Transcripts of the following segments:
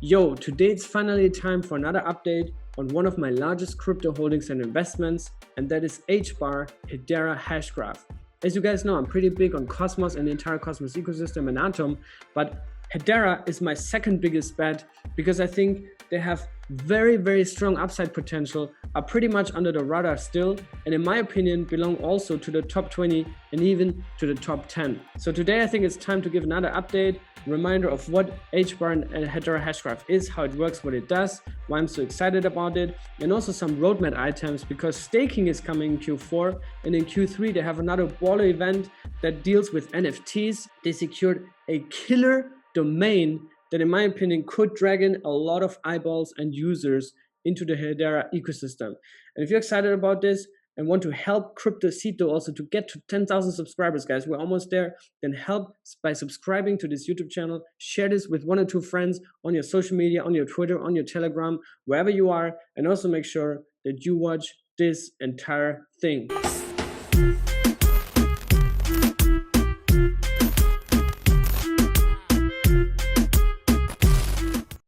Yo, today it's finally time for another update on one of my largest crypto holdings and investments, and that is HBAR Hedera Hashgraph. As you guys know, I'm pretty big on Cosmos and the entire Cosmos ecosystem and Atom, but Hedera is my second biggest bet because I think they have very strong upside potential, are pretty much under the radar still, and in my opinion belong also to the top 20 and even to the top 10. So today I think it's time to give another update, reminder of what HBAR and Hedera Hashgraph is, how it works, what it does, why I'm so excited about it, and also some roadmap items because staking is coming in Q4, and in Q3 they have another baller event that deals with NFTs. They secured a killer domain that in my opinion could drag in a lot of eyeballs and users into the Hedera ecosystem. And if you're excited about this and want to help Cryptocito also to get to 10,000 subscribers, guys, we're almost there, then help by subscribing to this YouTube channel, share this with 1 or 2 friends on your social media, on your Twitter, on your Telegram, wherever you are, and also make sure that you watch this entire thing.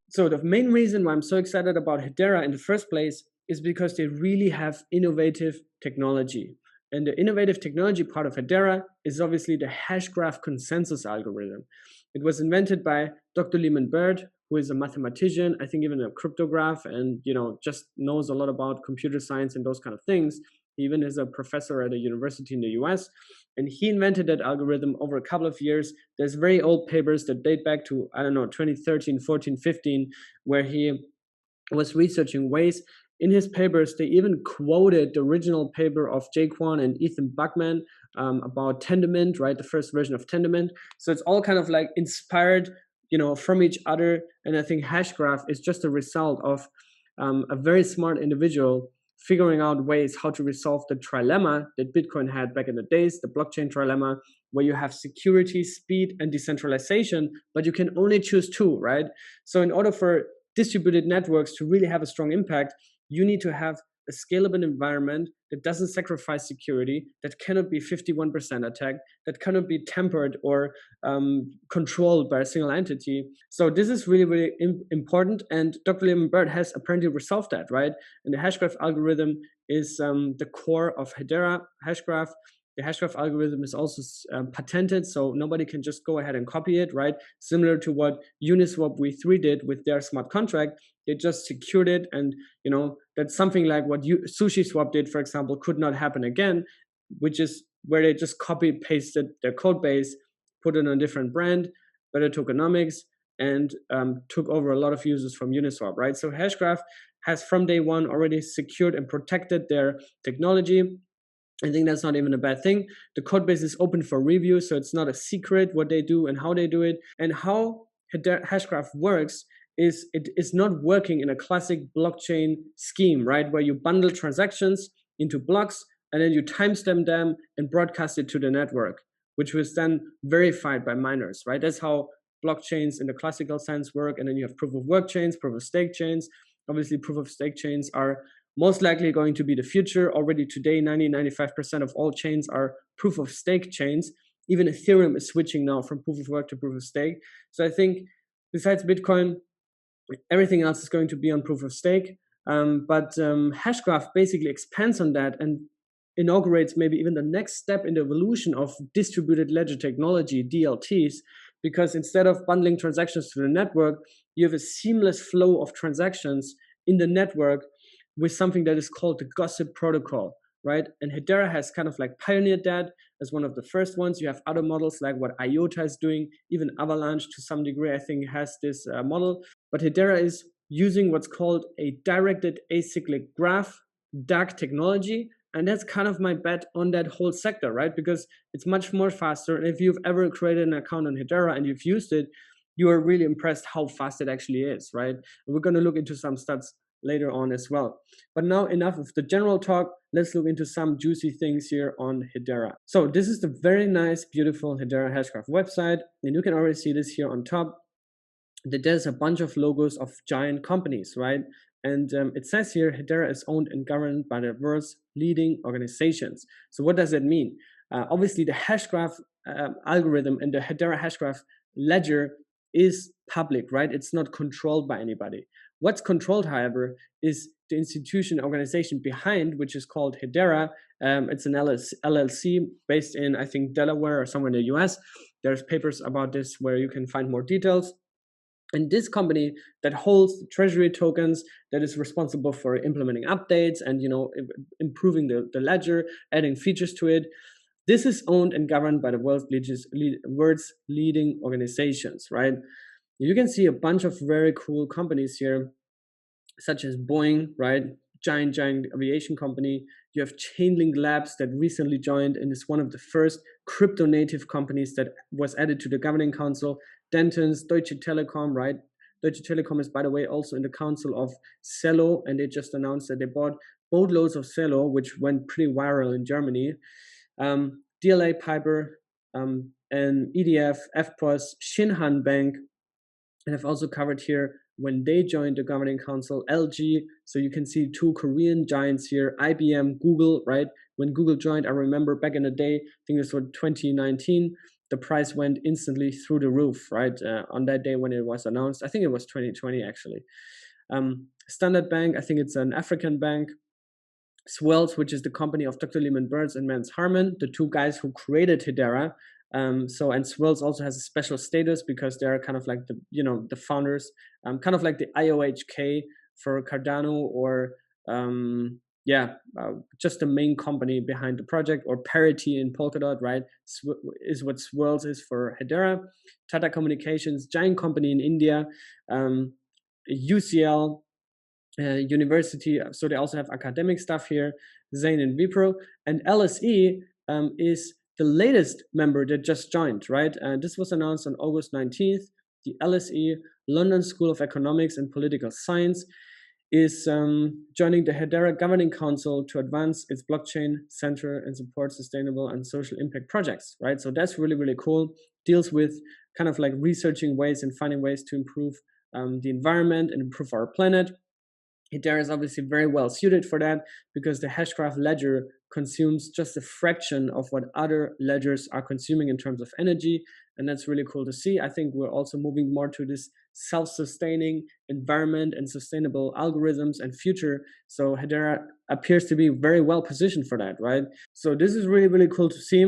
So the main reason why I'm so excited about Hedera in the first place is because they really have innovative technology. And the innovative technology part of Hedera is obviously the Hashgraph consensus algorithm. It was invented by Dr. Bird, who is a mathematician, I think even a cryptograph, and just knows a lot about computer science and those kind of things. He even is a professor at a university in the US, and he invented that algorithm over a couple of years. There's very old papers that date back to, 2013, 14, 15, where he was researching ways. In his papers, they even quoted the original paper of Jaquan and Ethan Buckman about Tendermint, right? The first version of Tendermint. So it's all kind of like inspired, from each other. And I think Hashgraph is just a result of a very smart individual figuring out ways how to resolve the trilemma that Bitcoin had back in the days, the blockchain trilemma, where you have security, speed, and decentralization, but you can only choose 2, right? So in order for distributed networks to really have a strong impact, you need to have a scalable environment that doesn't sacrifice security, that cannot be 51% attacked, that cannot be tempered or controlled by a single entity. So this is really important, and Dr. Bird has apparently resolved that, right? And the Hashgraph algorithm is the core of Hedera Hashgraph. The Hashgraph algorithm is also patented, so nobody can just go ahead and copy it, right? Similar to what Uniswap V3 did with their smart contract. They just secured it, and that's something like what SushiSwap did, for example, could not happen again, which is where they just copy pasted their code base, put it on a different brand, better tokenomics, and took over a lot of users from Uniswap, right? So Hashgraph has from day one already secured and protected their technology. I think that's not even a bad thing. The code base is open for review, so it's not a secret what they do and how they do it. And how Hashgraph works is it is not working in a classic blockchain scheme, right? Where you bundle transactions into blocks and then you timestamp them and broadcast it to the network, which was then verified by miners, right? That's how blockchains in the classical sense work. And then you have proof of work chains, proof of stake chains. Obviously, proof of stake chains are most likely going to be the future. Already today, 90-95% of all chains are proof of stake chains. Even Ethereum is switching now from proof of work to proof of stake. So I think besides Bitcoin, everything else is going to be on proof of stake. But Hashgraph basically expands on that and inaugurates maybe even the next step in the evolution of distributed ledger technology, DLTs, because instead of bundling transactions to the network, you have a seamless flow of transactions in the network with something that is called the gossip protocol, right? And Hedera has kind of like pioneered that as one of the first ones. You have other models like what IOTA is doing, even Avalanche to some degree, I think, has this model. But Hedera is using what's called a directed acyclic graph, DAG technology. And that's kind of my bet on that whole sector, right? Because it's much more faster. And if you've ever created an account on Hedera and you've used it, you are really impressed how fast it actually is, right? And we're going to look into some stats later on as well. But now enough of the general talk. Let's look into some juicy things here on Hedera. So this is the very nice, beautiful Hedera Hashgraph website. And you can already see this here on top, that there's a bunch of logos of giant companies, right? And it says here, Hedera is owned and governed by diverse leading organizations. So what does that mean? Obviously, the Hashgraph algorithm and the Hedera Hashgraph ledger is public, right? It's not controlled by anybody. What's controlled, however, is the institution organization behind, which is called Hedera. It's an LLC based in, I think, Delaware or somewhere in the US. There's papers about this where you can find more details. And this company that holds treasury tokens, that is responsible for implementing updates and, you know, improving the ledger, adding features to it, this is owned and governed by the world's leading organizations, right? You can see a bunch of very cool companies here, such as Boeing, right? Giant aviation company. You have Chainlink Labs that recently joined and is one of the first crypto native companies that was added to the governing council. Dentons, Deutsche Telekom, right? Deutsche Telekom is, by the way, also in the council of Cello, and they just announced that they bought boatloads of Cello, which went pretty viral in Germany. DLA Piper, and EDF, FPOS, Shinhan Bank, and I've also covered here when they joined the governing council, LG. So you can see two Korean giants here, IBM, Google, right? When Google joined, I remember back in the day, I think this was 2019, the price went instantly through the roof, right? On that day when it was announced, I think it was 2020 actually. Standard Bank, I think it's an African bank. Swells, which is the company of Dr. Lehman Burns and Mance Harmon, the two guys who created Hedera. And Swells also has a special status because they're kind of like the founders, kind of like the IOHK for Cardano, or just the main company behind the project, or Parity in Polkadot, right? Is what Swells is for Hedera. Tata Communications, giant company in India. UCL, university, so they also have academic stuff here. Zain and Vipro, and LSE is the latest member that just joined, right? This was announced on August 19th. The LSE, London School of Economics and Political Science, is joining the Hedera Governing Council to advance its blockchain center and support sustainable and social impact projects, right? So that's really, really cool. Deals with kind of like researching ways and finding ways to improve the environment and improve our planet. Hedera is obviously very well suited for that because the Hashgraph ledger consumes just a fraction of what other ledgers are consuming in terms of energy. And that's really cool to see. I think we're also moving more to this self-sustaining environment and sustainable algorithms and future. So Hedera appears to be very well positioned for that, right? So this is really, really cool to see.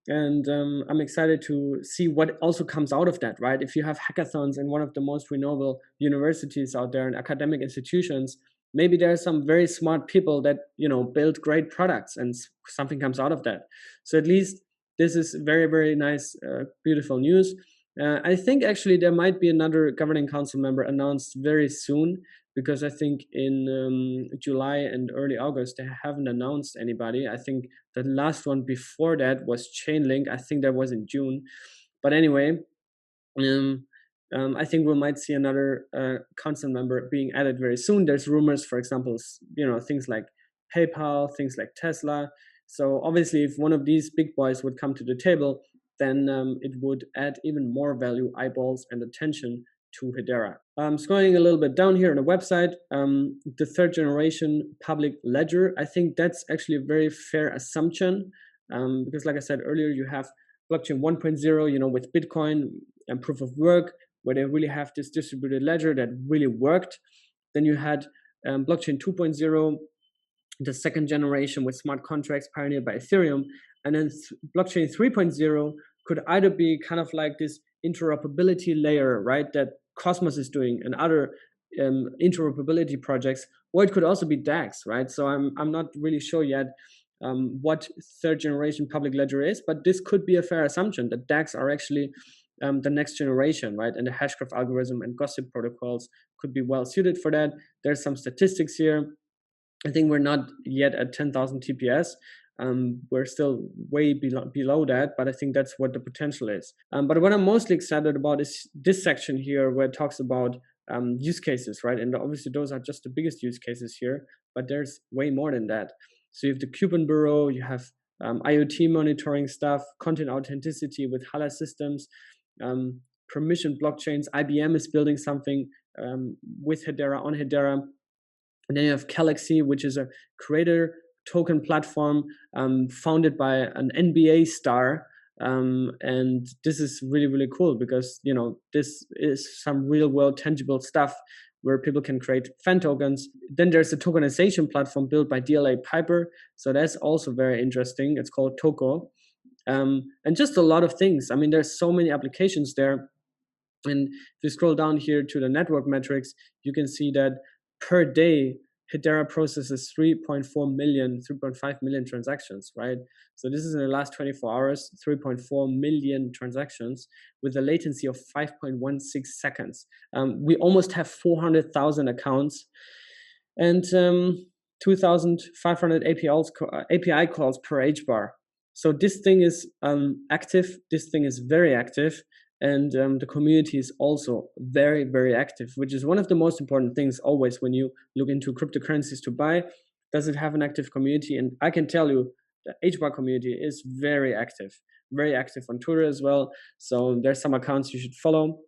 And I'm excited to see what also comes out of that, right? If you have hackathons in one of the most renewable universities out there and academic institutions, maybe there are some very smart people that, build great products and something comes out of that. So at least this is very, very nice, beautiful news. I think actually there might be another governing council member announced very soon, because I think in July and early August, they haven't announced anybody. I think the last one before that was Chainlink. I think that was in June. But anyway, I think we might see another council member being added very soon. There's rumors, for example, things like PayPal, things like Tesla. So obviously, if one of these big boys would come to the table, then it would add even more value, eyeballs, and attention to Hedera. Scrolling a little bit down here on the website, the third generation public ledger, I think that's actually a very fair assumption, because like I said earlier, you have blockchain 1.0, with Bitcoin and proof of work, where they really have this distributed ledger that really worked. Then you had blockchain 2.0, the second generation with smart contracts pioneered by Ethereum. And then blockchain 3.0 could either be kind of like this interoperability layer, right, that Cosmos is doing and other interoperability projects, or it could also be DAX, right? So I'm not really sure yet what third generation public ledger is, but this could be a fair assumption that DAX are actually the next generation, right? And the Hashgraph algorithm and gossip protocols could be well suited for that. There's some statistics here. I think we're not yet at 10,000 TPS. We're still way below that, but I think that's what the potential is. But what I'm mostly excited about is this section here where it talks about use cases, right? And obviously those are just the biggest use cases here, but there's way more than that. So you have the coupon bureau, you have IoT monitoring stuff, content authenticity with HALA systems, permission blockchains. IBM is building something with Hedera, on Hedera. And then you have Galaxy, which is a creator token platform founded by an NBA star. And this is really, really cool because, you know, this is some real world tangible stuff where people can create fan tokens. Then there's a tokenization platform built by DLA Piper. So that's also very interesting. It's called Toko. And just a lot of things. I mean, there's so many applications there. And if you scroll down here to the network metrics, you can see that per day, Hedera processes 3.5 million transactions, right? So this is in the last 24 hours, 3.4 million transactions with a latency of 5.16 seconds. We almost have 400,000 accounts and 2,500 API calls per HBAR. So this thing is active. This thing is very active. And the community is also very, very active, which is one of the most important things always when you look into cryptocurrencies to buy. Does it have an active community? And I can tell you the HBAR community is very active on Twitter as well. So there's some accounts you should follow.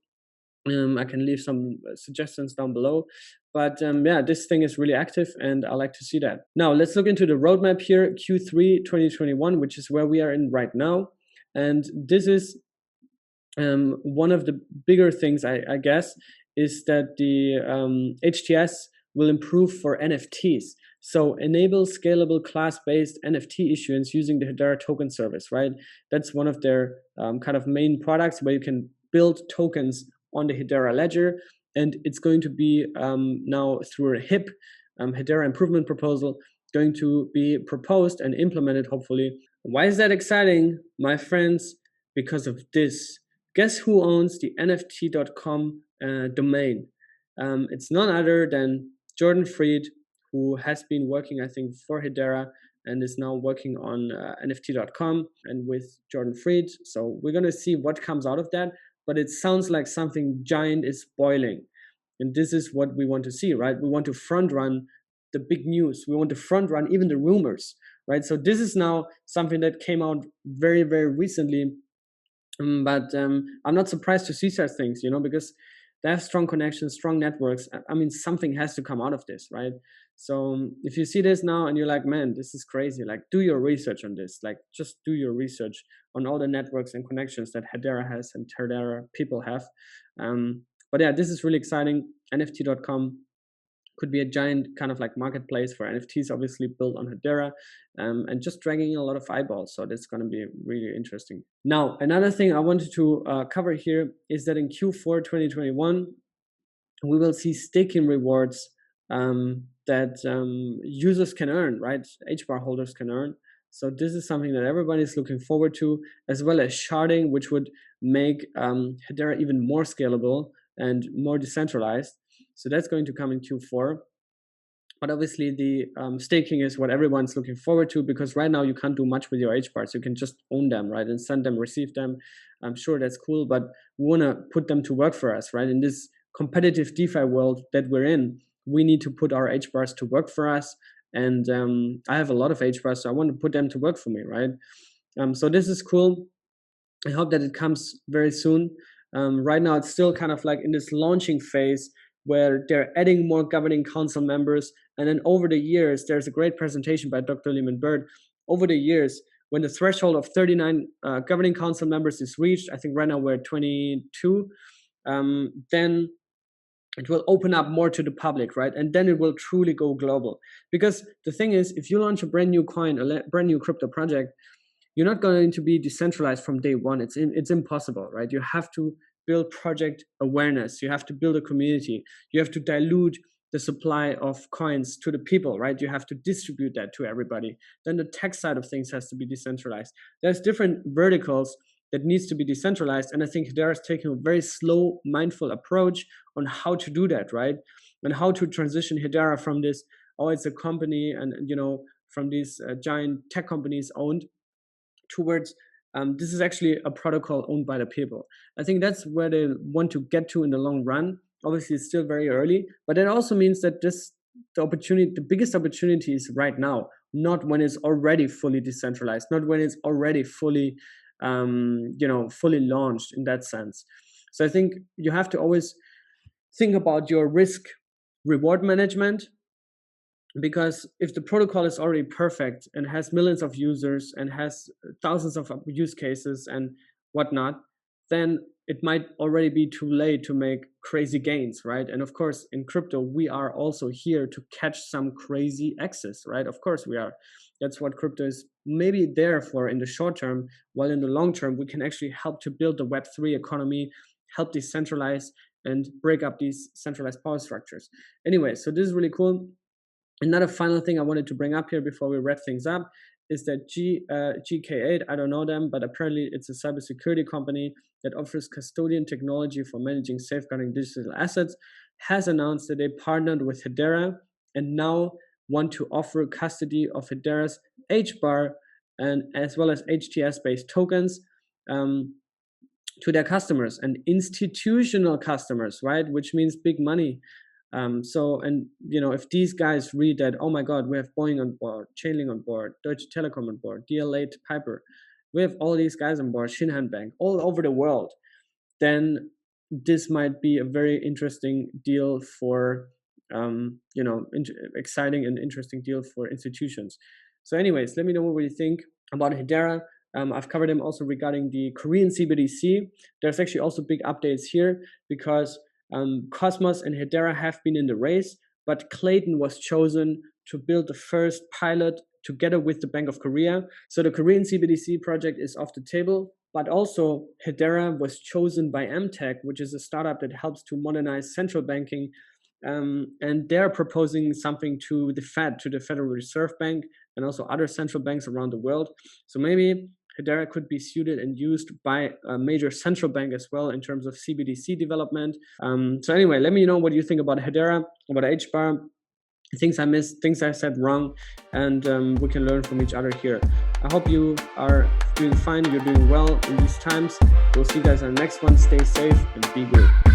I can leave some suggestions down below. But yeah, this thing is really active and I like to see that. Now, let's look into the roadmap here, Q3 2021, which is where we are in right now. And this is one of the bigger things, I guess, is that the HTS will improve for NFTs. So enable scalable class-based NFT issuance using the Hedera token service, right? That's one of their kind of main products where you can build tokens on the Hedera ledger. And it's going to be now through a HIP, Hedera Improvement Proposal, going to be proposed and implemented, hopefully. Why is that exciting, my friends? Because of this. Guess who owns the NFT.com domain? It's none other than Jordan Fried, who has been working, I think, for Hedera and is now working on NFT.com and with Jordan Fried. So we're going to see what comes out of that. But it sounds like something giant is boiling. And this is what we want to see, right? We want to front run the big news. We want to front run even the rumors, right? So this is now something that came out very, very recently. But I'm not surprised to see such things, you know, because they have strong connections, strong networks. I mean, something has to come out of this, right? So if you see this now and you're like, man, this is crazy, like do your research on this, like just do your research on all the networks and connections that Hedera has and Hedera people have. But yeah, this is really exciting. NFT.com could be a giant kind of like marketplace for NFTs, obviously built on Hedera, and just dragging a lot of eyeballs. So that's going to be really interesting. Now, another thing I wanted to cover here is that in Q4 2021, we will see staking rewards that users can earn, right? HBAR holders can earn. So this is something that everybody is looking forward to, as well as sharding, which would make Hedera even more scalable and more decentralized. So that's going to come in Q4. But obviously the staking is what everyone's looking forward to, because right now you can't do much with your HBARs. You can just own them, right? And send them, receive them. I'm sure that's cool, but we want to put them to work for us, right? In this competitive DeFi world that we're in, we need to put our HBARs to work for us. And I have a lot of HBARs, so I want to put them to work for me, right? So this is cool. I hope that it comes very soon. Right now, it's still kind of like in this launching phase where they're adding more governing council members. And then over the years, there's a great presentation by Dr. Lehman Bird. Over the years, when the threshold of 39 governing council members is reached, I think right now we're at 22, then it will open up more to the public, right? And then it will truly go global. Because the thing is, if you launch a brand new coin, a brand new crypto project, you're not going to be decentralized from day one. It's impossible, right? You have to build project awareness. You have to build a community. You have to dilute the supply of coins to the people, right? You have to distribute that to everybody. Then the tech side of things has to be decentralized. There's different verticals that needs to be decentralized. And I think Hedera is taking a very slow, mindful approach on how to do that, right? And how to transition Hedera from this, oh, it's a company and, you know, from these giant tech companies owned towards this is actually a protocol owned by the people. I think that's where they want to get to in the long run. Obviously, it's still very early, but it also means that the biggest opportunity is right now, not when it's already fully decentralized, not when it's already fully, fully launched in that sense. So I think you have to always think about your risk reward management because if the protocol is already perfect and has millions of users and has thousands of use cases and whatnot, then it might already be too late to make crazy gains, right? And of course, in crypto, we are also here to catch some crazy X's, right? Of course we are. That's what crypto is maybe there for in the short term, while in the long term, we can actually help to build the Web3 economy, help decentralize and break up these centralized power structures. Anyway, so this is really cool. Another final thing I wanted to bring up here before we wrap things up is that GK8, I don't know them, but apparently it's a cybersecurity company that offers custodian technology for managing safeguarding digital assets, has announced that they partnered with Hedera and now want to offer custody of Hedera's HBAR and as well as HTS-based tokens to their customers and institutional customers, right? Which means big money. And if these guys read that, oh my God, we have Boeing on board, Chainlink on board, Deutsche Telekom on board, DLA Piper, we have all these guys on board, Shinhan Bank, all over the world, then this might be a very interesting deal for, exciting and interesting deal for institutions. So anyways, let me know what you think about Hedera. I've covered them also regarding the Korean CBDC. There's actually also big updates here because Cosmos and Hedera have been in the race, but Clayton was chosen to build the first pilot together with the Bank of Korea. So the Korean CBDC project is off the table, but also Hedera was chosen by MTech, which is a startup that helps to modernize central banking. And they're proposing something to the Fed, to the Federal Reserve Bank, and also other central banks around the world. So maybe Hedera could be suited and used by a major central bank as well in terms of CBDC development. So anyway, let me know what you think about Hedera, about HBAR, things I missed, things I said wrong, and we can learn from each other here. I hope you are doing fine, you're doing well in these times. We'll see you guys on the next one. Stay safe and be good.